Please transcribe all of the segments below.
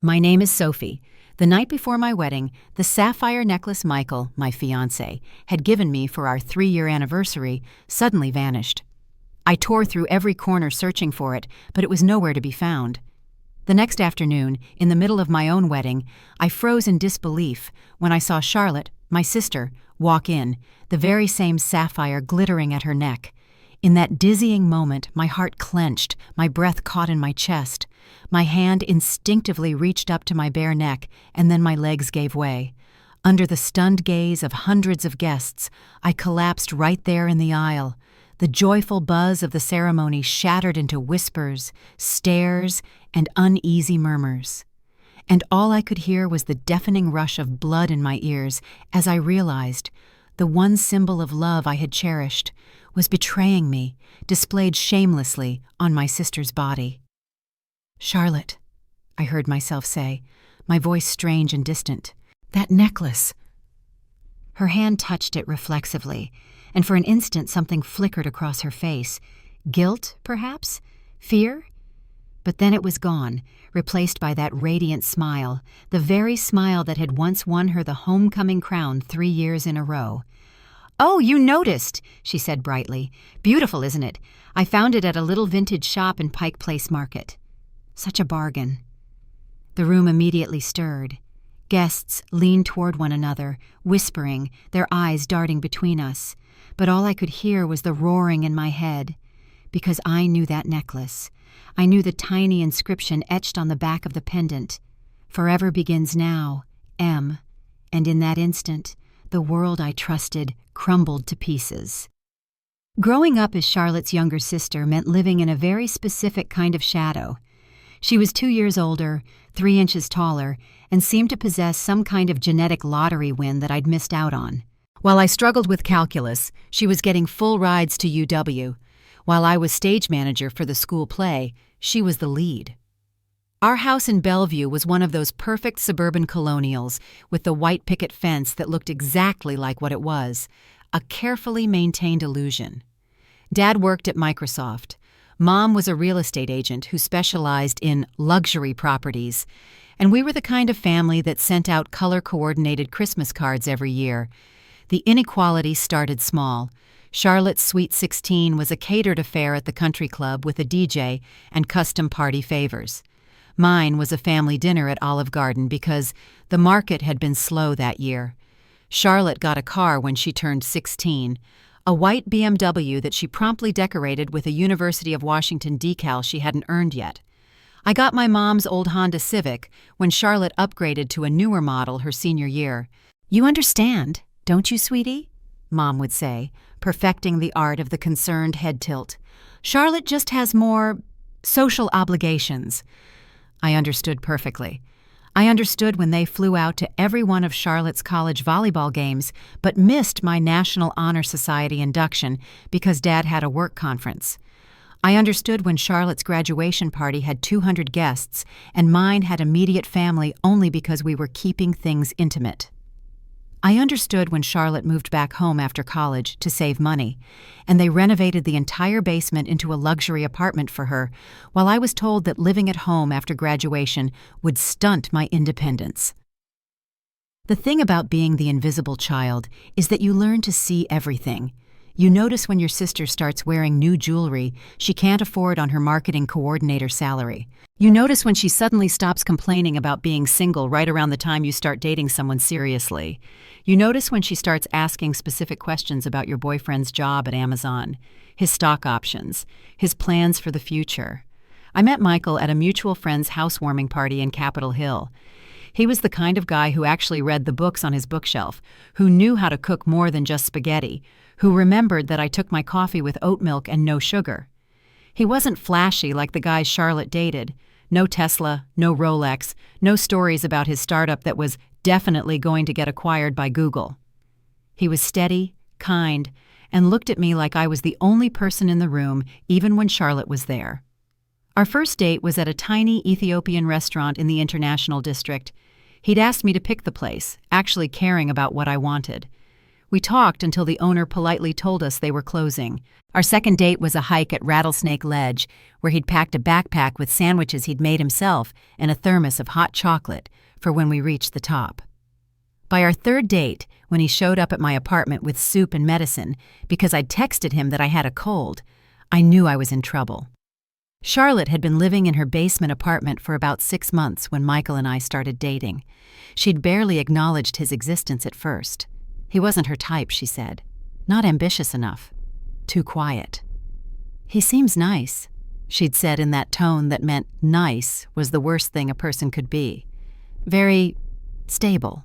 My name is Sophie. The night before my wedding, the sapphire necklace Michael, my fiancé, had given me for our 3-year anniversary suddenly vanished. I tore through every corner searching for it, but it was nowhere to be found. The next afternoon, in the middle of my own wedding, I froze in disbelief when I saw Charlotte, my sister, walk in, the very same sapphire glittering at her neck. In that dizzying moment, my heart clenched, my breath caught in my chest. My hand instinctively reached up to my bare neck, and then my legs gave way. Under the stunned gaze of hundreds of guests, I collapsed right there in the aisle. The joyful buzz of the ceremony shattered into whispers, stares, and uneasy murmurs. And all I could hear was the deafening rush of blood in my ears as I realized the one symbol of love I had cherished was betraying me, displayed shamelessly on my sister's body. "Charlotte," I heard myself say, my voice strange and distant. "That necklace." Her hand touched it reflexively, and for an instant something flickered across her face. Guilt, perhaps? Fear? But then it was gone, replaced by that radiant smile, the very smile that had once won her the homecoming crown 3 years in a row. "Oh, you noticed," she said brightly. "Beautiful, isn't it? I found it at a little vintage shop in Pike Place Market." Such a bargain. The room immediately stirred. Guests leaned toward one another, whispering, their eyes darting between us. But all I could hear was the roaring in my head. Because I knew that necklace. I knew the tiny inscription etched on the back of the pendant. "Forever begins now, M." And in that instant, the world I trusted crumbled to pieces. Growing up as Charlotte's younger sister meant living in a very specific kind of shadow. She was 2 years older, 3 inches taller, and seemed to possess some kind of genetic lottery win that I'd missed out on. While I struggled with calculus, she was getting full rides to UW. While I was stage manager for the school play, she was the lead. Our house in Bellevue was one of those perfect suburban colonials with the white picket fence that looked exactly like what it was, a carefully maintained illusion. Dad worked at Microsoft. Mom was a real estate agent who specialized in luxury properties, and we were the kind of family that sent out color-coordinated Christmas cards every year. The inequality started small. Charlotte's Sweet 16 was a catered affair at the country club with a DJ and custom party favors. Mine was a family dinner at Olive Garden because the market had been slow that year. Charlotte got a car when she turned 16, a white BMW that she promptly decorated with a University of Washington decal she hadn't earned yet. I got my mom's old Honda Civic when Charlotte upgraded to a newer model her senior year. "You understand, don't you, sweetie?" Mom would say, perfecting the art of the concerned head tilt. "Charlotte just has more social obligations." I understood perfectly. I understood when they flew out to every one of Charlotte's college volleyball games, but missed my National Honor Society induction because Dad had a work conference. I understood when Charlotte's graduation party had 200 guests, and mine had immediate family only because we were keeping things intimate. I understood when Charlotte moved back home after college to save money, and they renovated the entire basement into a luxury apartment for her, while I was told that living at home after graduation would stunt my independence. The thing about being the invisible child is that you learn to see everything. You notice when your sister starts wearing new jewelry she can't afford on her marketing coordinator salary. You notice when she suddenly stops complaining about being single right around the time you start dating someone seriously. You notice when she starts asking specific questions about your boyfriend's job at Amazon, his stock options, his plans for the future. I met Michael at a mutual friend's housewarming party in Capitol Hill. He was the kind of guy who actually read the books on his bookshelf, who knew how to cook more than just spaghetti, who remembered that I took my coffee with oat milk and no sugar. He wasn't flashy like the guys Charlotte dated. No Tesla, no Rolex, no stories about his startup that was definitely going to get acquired by Google. He was steady, kind, and looked at me like I was the only person in the room, even when Charlotte was there. Our first date was at a tiny Ethiopian restaurant in the International District. He'd asked me to pick the place, actually caring about what I wanted. We talked until the owner politely told us they were closing. Our second date was a hike at Rattlesnake Ledge, where he'd packed a backpack with sandwiches he'd made himself and a thermos of hot chocolate for when we reached the top. By our third date, when he showed up at my apartment with soup and medicine because I'd texted him that I had a cold, I knew I was in trouble. Charlotte had been living in her basement apartment for about 6 months when Michael and I started dating. She'd barely acknowledged his existence at first. He wasn't her type, she said. Not ambitious enough. Too quiet. He seems nice, she'd said in that tone that meant nice was the worst thing a person could be. Very stable.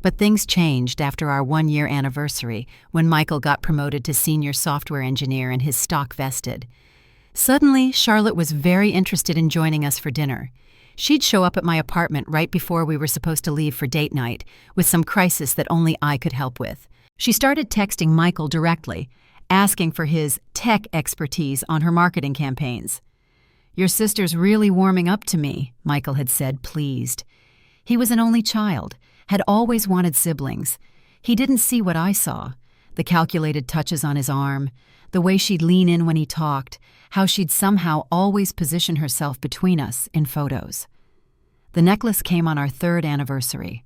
But things changed after our 1-year anniversary when Michael got promoted to senior software engineer and his stock vested. Suddenly, Charlotte was very interested in joining us for dinner. She'd show up at my apartment right before we were supposed to leave for date night, with some crisis that only I could help with. She started texting Michael directly, asking for his tech expertise on her marketing campaigns. "Your sister's really warming up to me," Michael had said, pleased. He was an only child, had always wanted siblings. He didn't see what I saw, the calculated touches on his arm, the way she'd lean in when he talked, how she'd somehow always position herself between us in photos. The necklace came on our 3rd anniversary.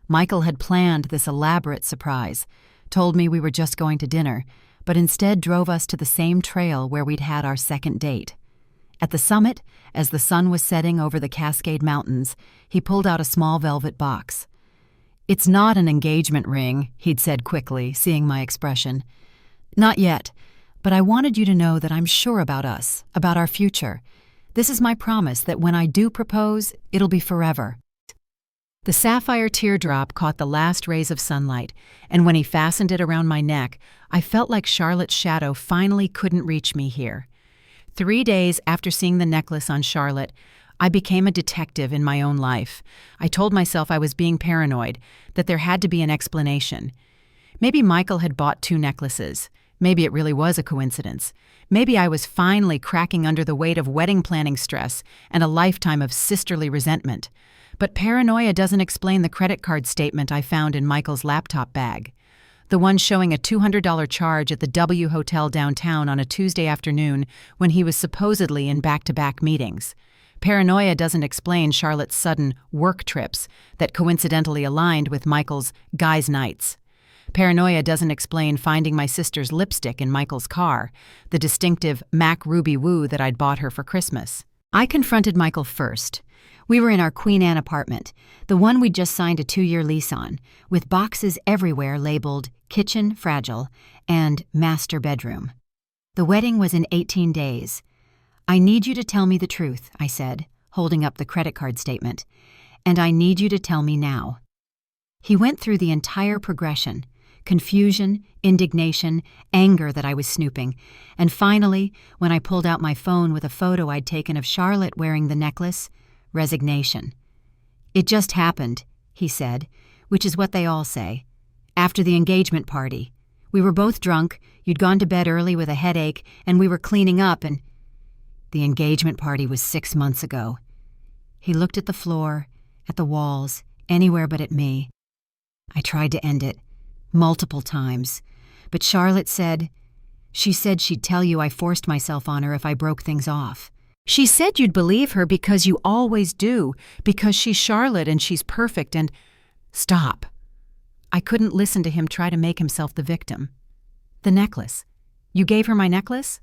Michael had planned this elaborate surprise, told me we were just going to dinner, but instead drove us to the same trail where we'd had our second date. At the summit, as the sun was setting over the Cascade Mountains, he pulled out a small velvet box. "It's not an engagement ring," he'd said quickly, seeing my expression. "Not yet. But I wanted you to know that I'm sure about us, about our future. This is my promise that when I do propose, it'll be forever." The sapphire teardrop caught the last rays of sunlight, and when he fastened it around my neck, I felt like Charlotte's shadow finally couldn't reach me here. 3 days after seeing the necklace on Charlotte, I became a detective in my own life. I told myself I was being paranoid, that there had to be an explanation. Maybe Michael had bought 2 necklaces. Maybe it really was a coincidence. Maybe I was finally cracking under the weight of wedding planning stress and a lifetime of sisterly resentment. But paranoia doesn't explain the credit card statement I found in Michael's laptop bag. The one showing a $200 charge at the W Hotel downtown on a Tuesday afternoon when he was supposedly in back-to-back meetings. Paranoia doesn't explain Charlotte's sudden work trips that coincidentally aligned with Michael's guys' nights. Paranoia doesn't explain finding my sister's lipstick in Michael's car, the distinctive MAC Ruby Woo that I'd bought her for Christmas. I confronted Michael first. We were in our Queen Anne apartment, the one we'd just signed a 2-year lease on, with boxes everywhere labeled kitchen fragile and master bedroom. The wedding was in 18 days. "I need you to tell me the truth," I said, holding up the credit card statement. "And I need you to tell me now." He went through the entire progression. Confusion, indignation, anger that I was snooping, and finally, when I pulled out my phone with a photo I'd taken of Charlotte wearing the necklace, resignation. "It just happened," he said, which is what they all say. "After the engagement party. We were both drunk, you'd gone to bed early with a headache, and we were cleaning up and—" The engagement party was 6 months ago. He looked at the floor, at the walls, anywhere but at me. I tried to end it. Multiple times. But Charlotte said she'd tell you I forced myself on her if I broke things off. She said you'd believe her because you always do, because she's Charlotte and she's perfect and— Stop. I couldn't listen to him try to make himself the victim. "The necklace. You gave her my necklace?"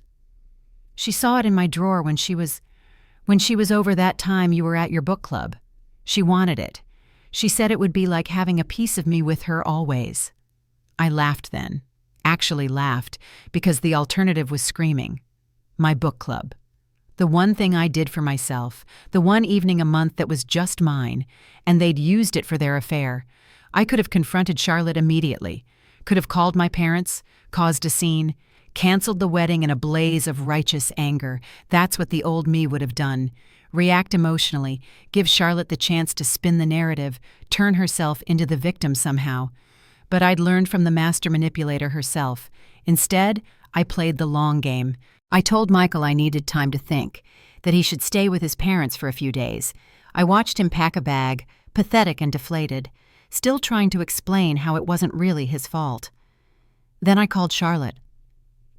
"She saw it in my drawer when she was over that time you were at your book club. She wanted it. She said it would be like having a piece of me with her always." I laughed then, actually laughed, because the alternative was screaming. My book club. The one thing I did for myself, the one evening a month that was just mine, and they'd used it for their affair. I could have confronted Charlotte immediately, could have called my parents, caused a scene, canceled the wedding in a blaze of righteous anger. That's what the old me would have done. React emotionally, give Charlotte the chance to spin the narrative, turn herself into the victim somehow. But I'd learned from the master manipulator herself. Instead, I played the long game. I told Michael I needed time to think, that he should stay with his parents for a few days. I watched him pack a bag, pathetic and deflated, still trying to explain how it wasn't really his fault. Then I called Charlotte.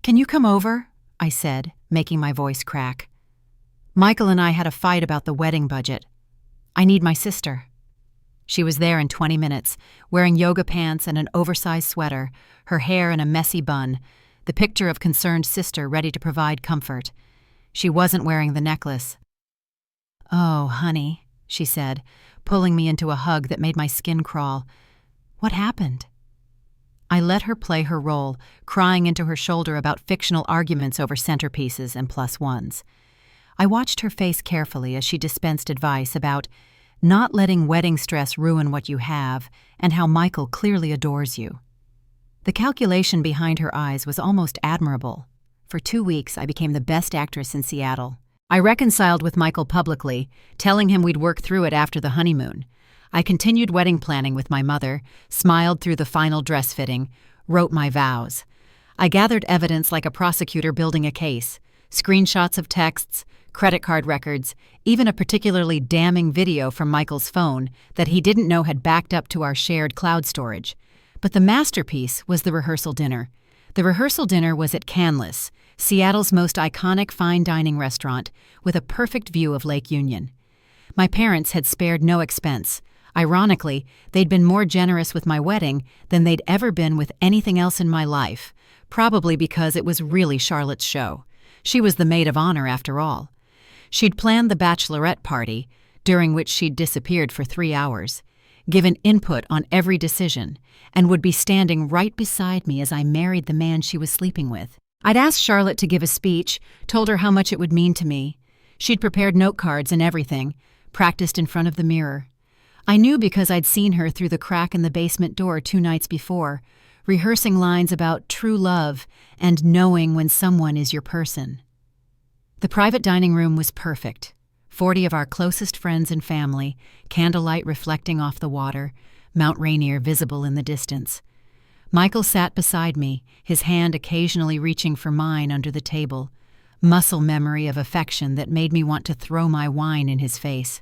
"Can you come over?" I said, making my voice crack. "Michael and I had a fight about the wedding budget. I need my sister." She was there in 20 minutes, wearing yoga pants and an oversized sweater, her hair in a messy bun, the picture of concerned sister ready to provide comfort. She wasn't wearing the necklace. "Oh, honey," she said, pulling me into a hug that made my skin crawl. "What happened?" I let her play her role, crying into her shoulder about fictional arguments over centerpieces and plus ones. I watched her face carefully as she dispensed advice about not letting wedding stress ruin what you have and how Michael clearly adores you. The calculation behind her eyes was almost admirable. For 2 weeks, I became the best actress in Seattle. I reconciled with Michael publicly, telling him we'd work through it after the honeymoon. I continued wedding planning with my mother, smiled through the final dress fitting, wrote my vows. I gathered evidence like a prosecutor building a case, screenshots of texts, credit card records, even a particularly damning video from Michael's phone that he didn't know had backed up to our shared cloud storage. But the masterpiece was the rehearsal dinner. The rehearsal dinner was at Canlis, Seattle's most iconic fine dining restaurant, with a perfect view of Lake Union. My parents had spared no expense. Ironically, they'd been more generous with my wedding than they'd ever been with anything else in my life, probably because it was really Charlotte's show. She was the maid of honor, after all. She'd planned the bachelorette party, during which she'd disappeared for 3 hours, given input on every decision, and would be standing right beside me as I married the man she was sleeping with. I'd asked Charlotte to give a speech, told her how much it would mean to me. She'd prepared note cards and everything, practiced in front of the mirror. I knew because I'd seen her through the crack in the basement door 2 nights before, rehearsing lines about true love and knowing when someone is your person. The private dining room was perfect. 40 of our closest friends and family, candlelight reflecting off the water, Mount Rainier visible in the distance. Michael sat beside me, his hand occasionally reaching for mine under the table, muscle memory of affection that made me want to throw my wine in his face.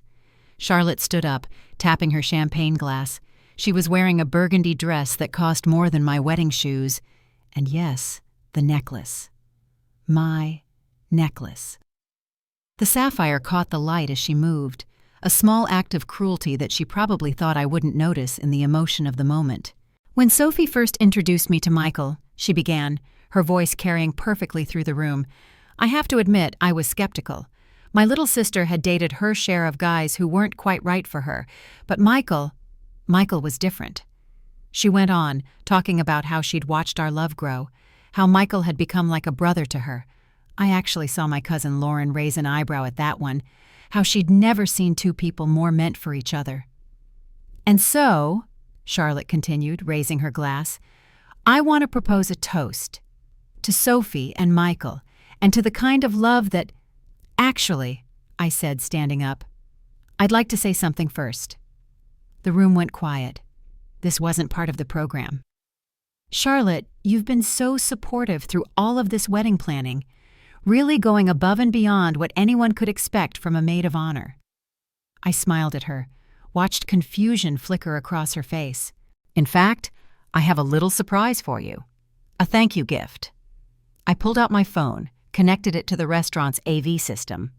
Charlotte stood up, tapping her champagne glass. She was wearing a burgundy dress that cost more than my wedding shoes. And yes, the necklace. My necklace. The sapphire caught the light as she moved, a small act of cruelty that she probably thought I wouldn't notice in the emotion of the moment. "When Sophie first introduced me to Michael," she began, her voice carrying perfectly through the room, "I have to admit I was skeptical. My little sister had dated her share of guys who weren't quite right for her, but Michael was different." She went on, talking about how she'd watched our love grow, how Michael had become like a brother to her. I actually saw my cousin Lauren raise an eyebrow at that one, how she'd never seen 2 people more meant for each other. "And so," Charlotte continued, raising her glass, "I want to propose a toast to Sophie and Michael, and to the kind of love that—" "Actually," I said, standing up, "I'd like to say something first." The room went quiet. This wasn't part of the program. "Charlotte, you've been so supportive through all of this wedding planning, really going above and beyond what anyone could expect from a maid of honor." I smiled at her, watched confusion flicker across her face. "In fact, I have a little surprise for you. A thank you gift." I pulled out my phone, connected it to the restaurant's AV system.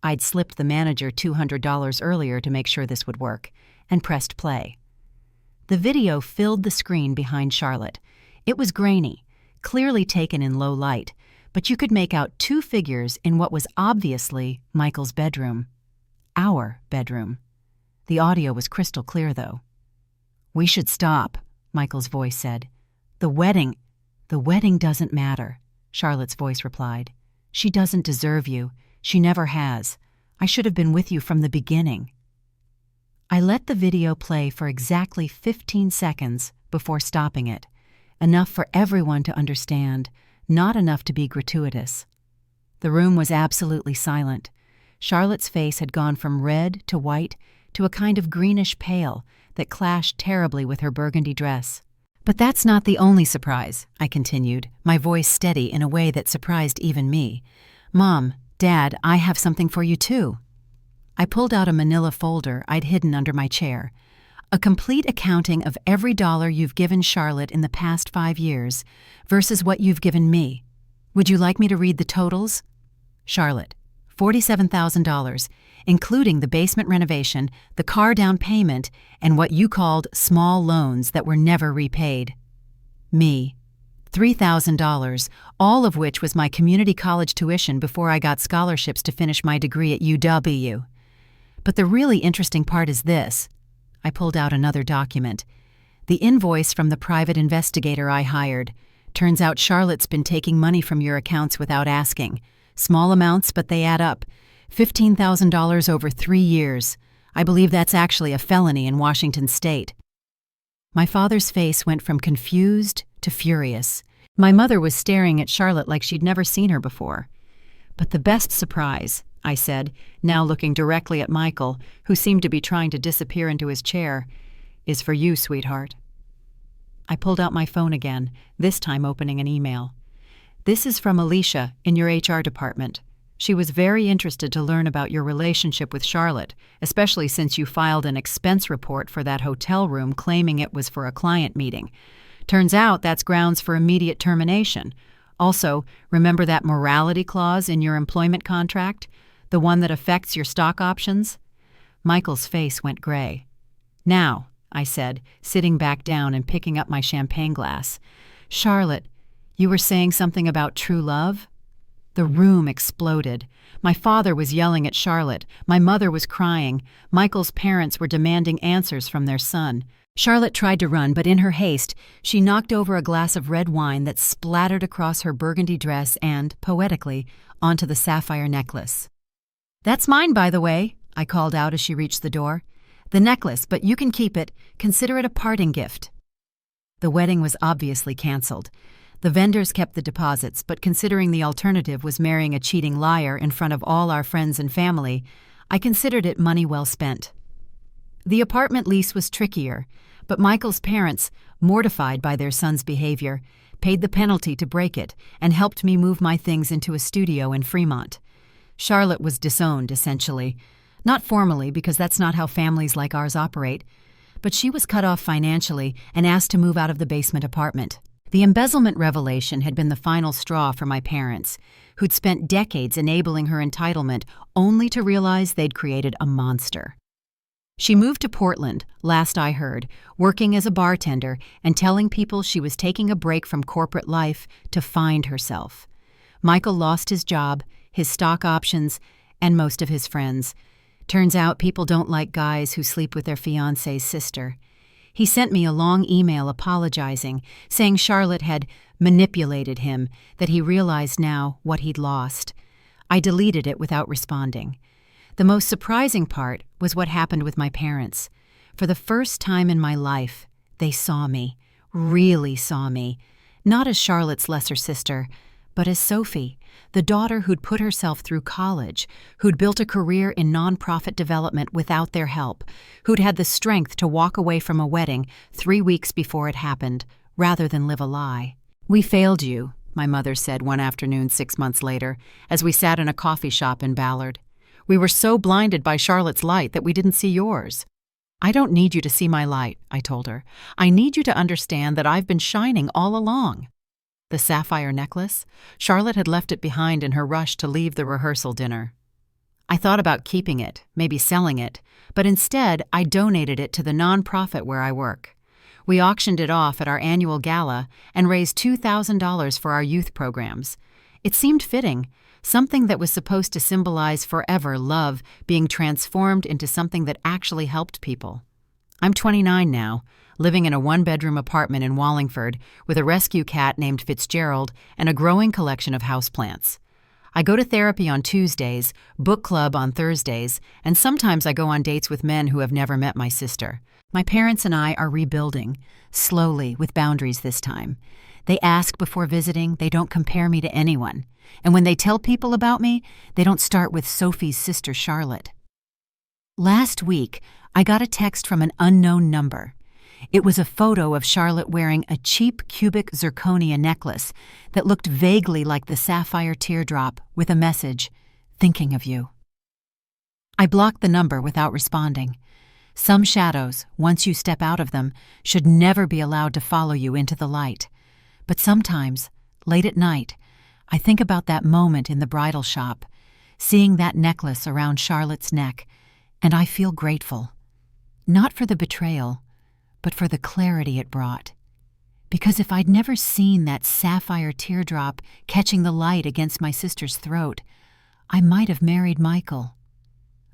I'd slipped the manager $200 earlier to make sure this would work, and pressed play. The video filled the screen behind Charlotte. It was grainy, clearly taken in low light, but you could make out 2 figures in what was obviously Michael's bedroom. Our bedroom. The audio was crystal clear, though. "We should stop," Michael's voice said. The wedding doesn't matter," Charlotte's voice replied. "She doesn't deserve you. She never has. I should have been with you from the beginning." I let the video play for exactly 15 seconds before stopping it, enough for everyone to understand, not enough to be gratuitous. The room was absolutely silent. Charlotte's face had gone from red to white to a kind of greenish pale that clashed terribly with her burgundy dress. "But that's not the only surprise," I continued, my voice steady in a way that surprised even me. "Mom, Dad, I have something for you too." I pulled out a manila folder I'd hidden under my chair. A complete accounting of every dollar you've given Charlotte in the past 5 years versus what you've given me. Would you like me to read the totals? Charlotte, $47,000, including the basement renovation, the car down payment, and what you called small loans that were never repaid. Me, $3,000, all of which was my community college tuition before I got scholarships to finish my degree at UW. But the really interesting part is this. I pulled out another document. The invoice from the private investigator I hired. Turns out Charlotte's been taking money from your accounts without asking. Small amounts, but they add up. $15,000 over 3 years. I believe that's actually a felony in Washington state. My father's face went from confused to furious. My mother was staring at Charlotte like she'd never seen her before. But the best surprise, I said, now looking directly at Michael, who seemed to be trying to disappear into his chair, is for you, sweetheart. I pulled out my phone again, this time opening an email. This is from Alicia in your HR department. She was very interested to learn about your relationship with Charlotte, especially since you filed an expense report for that hotel room claiming it was for a client meeting. Turns out that's grounds for immediate termination. Also, remember that morality clause in your employment contract? The one that affects your stock options? Michael's face went gray. Now, I said, sitting back down and picking up my champagne glass. Charlotte, you were saying something about true love? The room exploded. My father was yelling at Charlotte. My mother was crying. Michael's parents were demanding answers from their son. Charlotte tried to run, but in her haste, she knocked over a glass of red wine that splattered across her burgundy dress and, poetically, onto the sapphire necklace. That's mine, by the way, I called out as she reached the door. The necklace, but you can keep it. Consider it a parting gift. The wedding was obviously canceled. The vendors kept the deposits, but considering the alternative was marrying a cheating liar in front of all our friends and family, I considered it money well spent. The apartment lease was trickier, but Michael's parents, mortified by their son's behavior, paid the penalty to break it and helped me move my things into a studio in Fremont. Charlotte was disowned, essentially. Not formally, because that's not how families like ours operate, but she was cut off financially and asked to move out of the basement apartment. The embezzlement revelation had been the final straw for my parents, who'd spent decades enabling her entitlement only to realize they'd created a monster. She moved to Portland, last I heard, working as a bartender and telling people she was taking a break from corporate life to find herself. Michael lost his job, his stock options, and most of his friends. Turns out people don't like guys who sleep with their fiancé's sister. He sent me a long email apologizing, saying Charlotte had manipulated him, that he realized now what he'd lost. I deleted it without responding. The most surprising part was what happened with my parents. For the first time in my life, they saw me, really saw me, not as Charlotte's lesser sister, but as Sophie, the daughter who'd put herself through college, who'd built a career in nonprofit development without their help, who'd had the strength to walk away from a wedding 3 weeks before it happened, rather than live a lie. We failed you, my mother said one afternoon 6 months later, as we sat in a coffee shop in Ballard. We were so blinded by Charlotte's light that we didn't see yours. I don't need you to see my light, I told her. I need you to understand that I've been shining all along. The sapphire necklace? Charlotte had left it behind in her rush to leave the rehearsal dinner. I thought about keeping it, maybe selling it, but instead I donated it to the nonprofit where I work. We auctioned it off at our annual gala and raised $2,000 for our youth programs. It seemed fitting, something that was supposed to symbolize forever love being transformed into something that actually helped people. I'm 29 now, living in a one-bedroom apartment in Wallingford with a rescue cat named Fitzgerald and a growing collection of houseplants. I go to therapy on Tuesdays, book club on Thursdays, and sometimes I go on dates with men who have never met my sister. My parents and I are rebuilding, slowly, with boundaries this time. They ask before visiting, they don't compare me to anyone. And when they tell people about me, they don't start with Sophie's sister Charlotte. Last week, I got a text from an unknown number. It was a photo of Charlotte wearing a cheap cubic zirconia necklace that looked vaguely like the sapphire teardrop with a message, "Thinking of you." I blocked the number without responding. Some shadows, once you step out of them, should never be allowed to follow you into the light. But sometimes, late at night, I think about that moment in the bridal shop, seeing that necklace around Charlotte's neck, and I feel grateful. Not for the betrayal, but for the clarity it brought. Because if I'd never seen that sapphire teardrop catching the light against my sister's throat, I might have married Michael.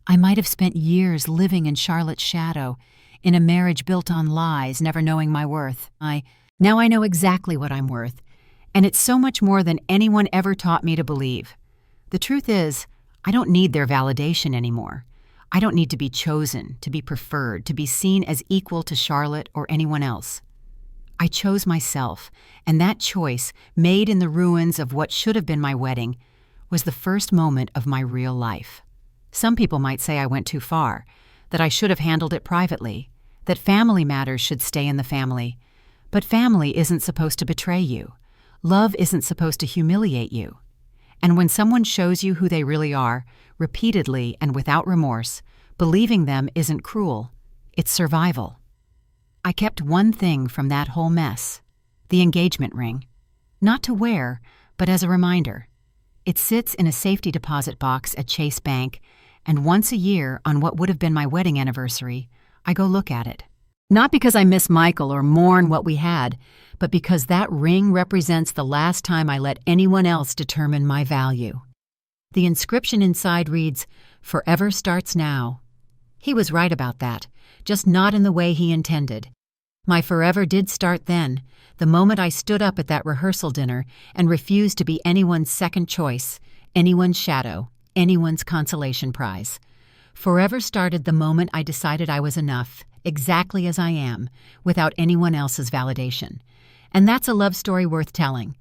I might have spent years living in Charlotte's shadow, in a marriage built on lies, never knowing my worth. Now I know exactly what I'm worth, and it's so much more than anyone ever taught me to believe. The truth is, I don't need their validation anymore. I don't need to be chosen, to be preferred, to be seen as equal to Charlotte or anyone else. I chose myself, and that choice, made in the ruins of what should have been my wedding, was the first moment of my real life. Some people might say I went too far, that I should have handled it privately, that family matters should stay in the family. But family isn't supposed to betray you. Love isn't supposed to humiliate you. And when someone shows you who they really are, repeatedly and without remorse, believing them isn't cruel, it's survival. I kept one thing from that whole mess, the engagement ring. Not to wear, but as a reminder. It sits in a safety deposit box at Chase Bank, and once a year, on what would have been my wedding anniversary, I go look at it. Not because I miss Michael or mourn what we had, but because that ring represents the last time I let anyone else determine my value. The inscription inside reads, "Forever starts now." He was right about that, just not in the way he intended. My forever did start then, the moment I stood up at that rehearsal dinner and refused to be anyone's second choice, anyone's shadow, anyone's consolation prize. Forever started the moment I decided I was enough, exactly as I am, without anyone else's validation. And that's a love story worth telling,